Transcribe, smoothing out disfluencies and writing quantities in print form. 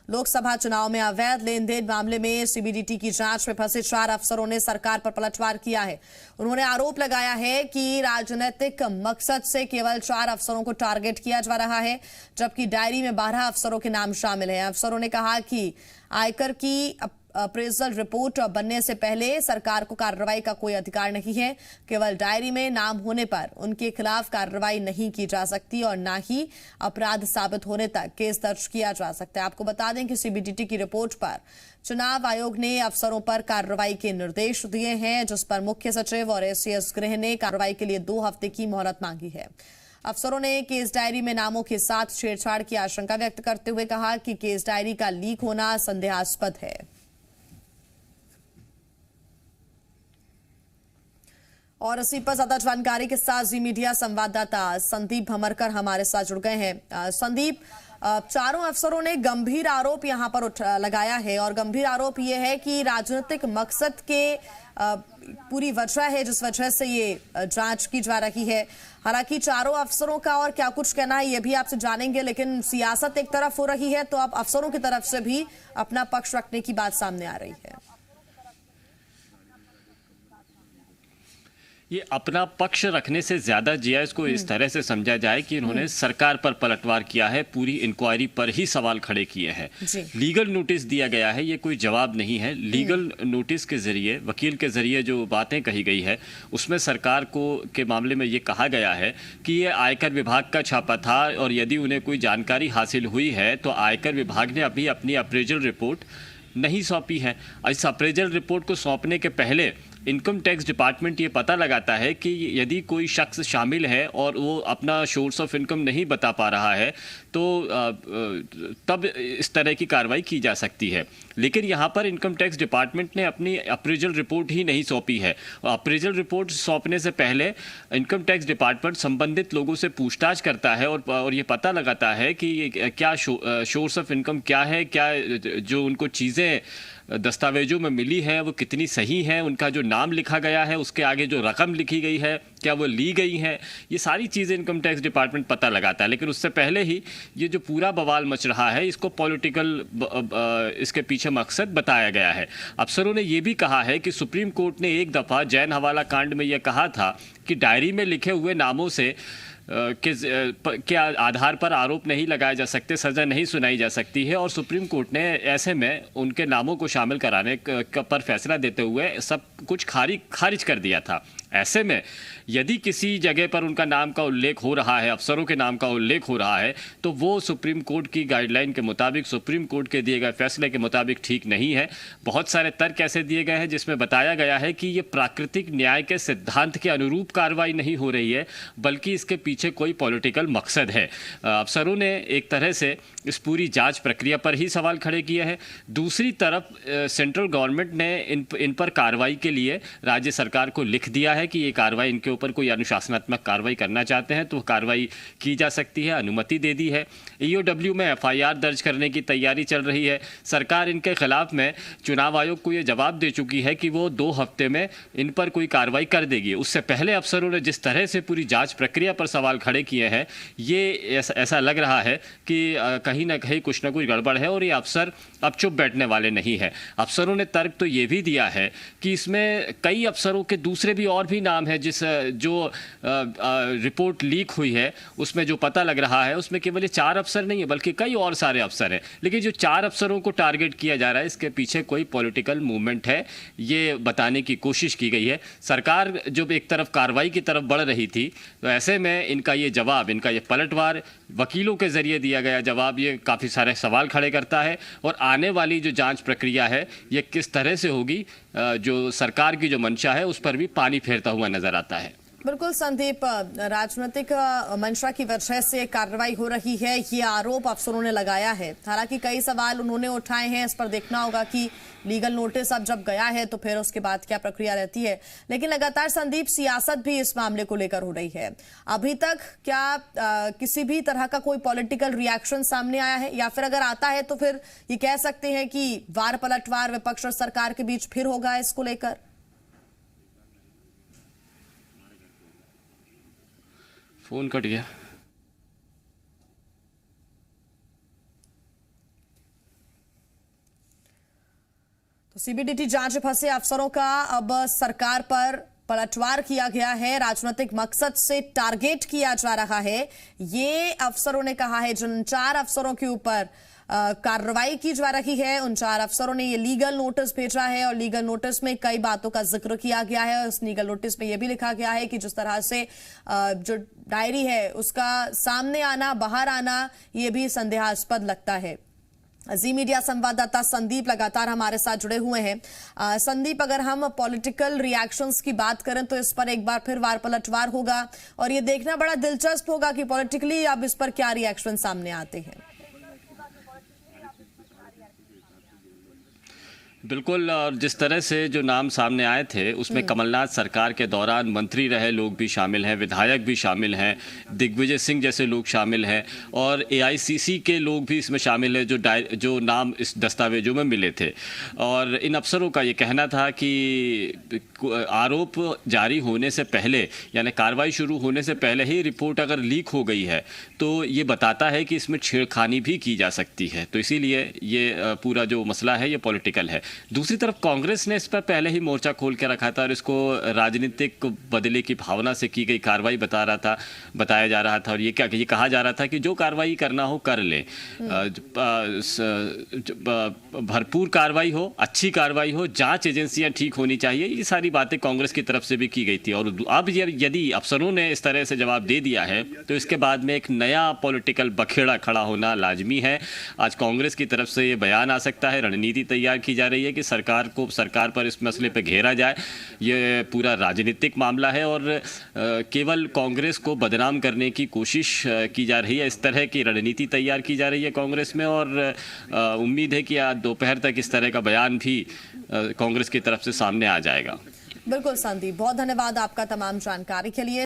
लोकसभा चुनाव में अवैध लेन देन मामले में सीबीडीटी की जांच में फंसे 4 अफसरों ने सरकार पर पलटवार किया है। उन्होंने आरोप लगाया है कि राजनीतिक मकसद से केवल 4 अफसरों को टारगेट किया जा रहा है, जबकि डायरी में 12 अफसरों के नाम शामिल हैं। अफसरों ने कहा कि आयकर की अप्रेजल रिपोर्ट बनने से पहले सरकार को कार्रवाई का कोई अधिकार नहीं है। केवल डायरी में नाम होने पर उनके खिलाफ कार्रवाई नहीं की जा सकती और न ही अपराध साबित होने तक केस दर्ज किया जा सकता है। आपको बता दें कि सीबीडीटी की रिपोर्ट पर चुनाव आयोग ने अफसरों पर कार्रवाई के निर्देश दिए हैं, जिस पर मुख्य सचिव और एसीएस गृह ने कार्रवाई के लिए 2 हफ्ते की मोहलत मांगी है। अफसरों ने केस डायरी में नामों के साथ छेड़छाड़ की आशंका व्यक्त करते हुए कहा कि केस डायरी का लीक होना संदेहास्पद है। और इसी पर ज्यादा जानकारी के साथ जी मीडिया संवाददाता संदीप भमरकर हमारे साथ जुड़ गए हैं। संदीप, चारों अफसरों ने गंभीर आरोप यहां पर लगाया है और गंभीर आरोप यह है कि राजनीतिक मकसद के पूरी वजह है जिस वजह से ये जांच की जा रही है। हालांकि चारों अफसरों का और क्या कुछ कहना है ये भी आपसे जानेंगे, लेकिन सियासत एक तरफ हो रही है तो अब अफसरों की तरफ से भी अपना पक्ष रखने की बात सामने आ रही है। ये अपना पक्ष रखने से ज्यादा जिया इसको इस तरह से समझा जाए कि इन्होंने सरकार पर पलटवार किया है, पूरी इंक्वायरी पर ही सवाल खड़े किए हैं। लीगल नोटिस दिया गया है, ये कोई जवाब नहीं है। लीगल नोटिस के जरिए, वकील के जरिए जो बातें कही गई है उसमें सरकार को के मामले में ये कहा गया है कि ये आयकर विभाग का छापा था और यदि उन्हें कोई जानकारी हासिल हुई है तो आयकर विभाग ने अभी अपनी अप्रेजल रिपोर्ट नहीं सौंपी है। इस अप्रेजल रिपोर्ट को सौंपने के पहले इनकम टैक्स डिपार्टमेंट ये पता लगाता है कि यदि कोई शख्स शामिल है और वो अपना सोर्स ऑफ इनकम नहीं बता पा रहा है तो तब इस तरह की कार्रवाई की जा सकती है। लेकिन यहाँ पर इनकम टैक्स डिपार्टमेंट ने अपनी अप्रेजल रिपोर्ट ही नहीं सौंपी है। अप्रेजल रिपोर्ट सौंपने से पहले इनकम टैक्स डिपार्टमेंट संबंधित लोगों से पूछताछ करता है और ये पता लगाता है कि क्या सोर्स ऑफ इनकम क्या है, क्या जो उनको चीज़ें दस्तावेजों में मिली है वो कितनी सही है, उनका जो नाम लिखा गया है उसके आगे जो रकम लिखी गई है क्या वो ली गई है, ये सारी चीज़ें इनकम टैक्स डिपार्टमेंट पता लगाता है। लेकिन उससे पहले ही ये जो पूरा बवाल मच रहा है इसको पॉलिटिकल इसके पीछे मकसद बताया गया है। अफसरों ने ये भी कहा है कि सुप्रीम कोर्ट ने एक दफ़ा जैन हवाला कांड में यह कहा था कि डायरी में लिखे हुए नामों से के आधार पर आरोप नहीं लगाए जा सकते, सज़ा नहीं सुनाई जा सकती है और सुप्रीम कोर्ट ने ऐसे में उनके नामों को शामिल कराने पर फैसला देते हुए सब कुछ खारिज कर दिया था। ऐसे में यदि किसी जगह पर उनका नाम का उल्लेख हो रहा है, अफसरों के नाम का उल्लेख हो रहा है, तो वो सुप्रीम कोर्ट की गाइडलाइन के मुताबिक, सुप्रीम कोर्ट के दिए गए फैसले के मुताबिक ठीक नहीं है। बहुत सारे तर्क ऐसे दिए गए हैं जिसमें बताया गया है कि ये प्राकृतिक न्याय के सिद्धांत के अनुरूप कार्रवाई नहीं हो रही है, बल्कि इसके पीछे कोई पॉलिटिकल मकसद है। अफसरों ने एक तरह से इस पूरी जांच प्रक्रिया पर ही सवाल खड़े किए हैं। दूसरी तरफ सेंट्रल गवर्नमेंट ने इन पर कार्रवाई के लिए राज्य सरकार को लिख दिया है कि ये कार्रवाई, इनके ऊपर कोई अनुशासनात्मक कार्रवाई करना चाहते हैं तो कार्रवाई की जा सकती है, अनुमति दे दी है। ईओडब्ल्यू में एफआईआर दर्ज करने की तैयारी चल रही है। सरकार इनके खिलाफ में चुनाव आयोग को ये जवाब दे चुकी है कि वो 2 हफ्ते में इन पर कोई कार्रवाई कर देगी। उससे पहले अफसरों ने जिस तरह से पूरी जांच प्रक्रिया पर सवाल खड़े किए हैं, ये ऐसा लग रहा है कि कहीं ना कहीं कुछ ना कुछ गड़बड़ है और ये अफसर अब चुप बैठने वाले नहीं है। अफसरों ने तर्क तो ये भी दिया है कि इसमें कई अफसरों के दूसरे भी और भी नाम है, जो रिपोर्ट लीक हुई है उसमें जो पता लग रहा है उसमें केवल ये 4 अफसर नहीं है बल्कि कई और सारे अफसर हैं। लेकिन जो 4 अफसरों को टारगेट किया जा रहा है इसके पीछे कोई पॉलिटिकल मूवमेंट है, ये बताने की कोशिश की गई है। सरकार जब एक तरफ कार्रवाई की तरफ बढ़ रही थी तो ऐसे में इनका ये जवाब, इनका ये पलटवार वकीलों के जरिए दिया गया जवाब, ये काफ़ी सारे सवाल खड़े करता है और आने वाली जो जांच प्रक्रिया है ये किस तरह से होगी, जो सरकार की जो मंशा है उस पर भी पानी फेरता हुआ नजर आता है। बिल्कुल संदीप, राजनीतिक मंशा की वजह से कार्रवाई हो रही है, ये आरोप अफसरों ने लगाया है। हालांकि कई सवाल उन्होंने उठाए हैं, इस पर देखना होगा कि लीगल नोटिस अब जब गया है तो फिर उसके बाद क्या प्रक्रिया रहती है। लेकिन लगातार संदीप सियासत भी इस मामले को लेकर हो रही है। अभी तक क्या किसी भी तरह का कोई पॉलिटिकल रिएक्शन सामने आया है, या फिर अगर आता है तो फिर ये कह सकते हैं कि वार पलटवार विपक्ष और सरकार के बीच फिर होगा इसको लेकर? फोन कट गया। सीबीडीटी जांच में फंसे अफसरों का अब सरकार पर पलटवार किया गया है। राजनीतिक मकसद से टारगेट किया जा रहा है। ये अफसरों ने कहा है, जिन 4 अफसरों के ऊपर कार्रवाई की जा रही है, उन 4 अफसरों ने ये लीगल नोटिस भेजा है और लीगल नोटिस में कई बातों का जिक्र किया गया है। उस लीगल नोटिस में यह भी लिखा गया है कि जिस तरह से जो डायरी है उसका सामने आना, बाहर आना, ये भी संदेहास्पद लगता है। जी मीडिया संवाददाता संदीप लगातार हमारे साथ जुड़े हुए हैं। संदीप, अगर हम पॉलिटिकल रिएक्शंस की बात करें तो इस पर एक बार फिर वार पलटवार होगा और ये देखना बड़ा दिलचस्प होगा कि पॉलिटिकली अब इस पर क्या रिएक्शन सामने आते हैं। बिल्कुल, और जिस तरह से जो नाम सामने आए थे उसमें कमलनाथ सरकार के दौरान मंत्री रहे लोग भी शामिल हैं, विधायक भी शामिल हैं, दिग्विजय सिंह जैसे लोग शामिल हैं और एआईसीसी के लोग भी इसमें शामिल हैं जो नाम इस दस्तावेजों में मिले थे। और इन अफसरों का ये कहना था कि आरोप जारी होने से पहले, यानी कार्रवाई शुरू होने से पहले ही रिपोर्ट अगर लीक हो गई है तो ये बताता है कि इसमें छेड़खानी भी की जा सकती है। तो इसीलिए ये पूरा जो मसला है ये पॉलिटिकल है। दूसरी तरफ कांग्रेस ने इस पर पहले ही मोर्चा खोल के रखा था और इसको राजनीतिक बदले की भावना से की गई कार्रवाई बताया जा रहा था। और ये कहा जा रहा था कि जो कार्रवाई करना हो कर ले, भरपूर कार्रवाई हो, अच्छी कार्रवाई हो, जांच एजेंसियां ठीक होनी चाहिए, ये सारी बातें कांग्रेस की तरफ से भी की गई थी। और अब यदि अफसरों ने इस तरह से जवाब दे दिया है तो इसके बाद में एक नया पॉलिटिकल बखेड़ा खड़ा होना लाजमी है। आज कांग्रेस की तरफ से ये बयान आ सकता है, रणनीति तैयार की जा रही है कि सरकार पर इस मसले पर घेरा जाए। ये पूरा राजनीतिक मामला है और केवल कांग्रेस को बदनाम करने की कोशिश की जा रही है। इस तरह की रणनीति तैयार की जा रही है कांग्रेस में और उम्मीद है कि आज दोपहर तक इस तरह का बयान भी कांग्रेस की तरफ से सामने आ जाएगा। बिल्कुल संदीप, बहुत धन्यवाद आपका तमाम जानकारी के लिए।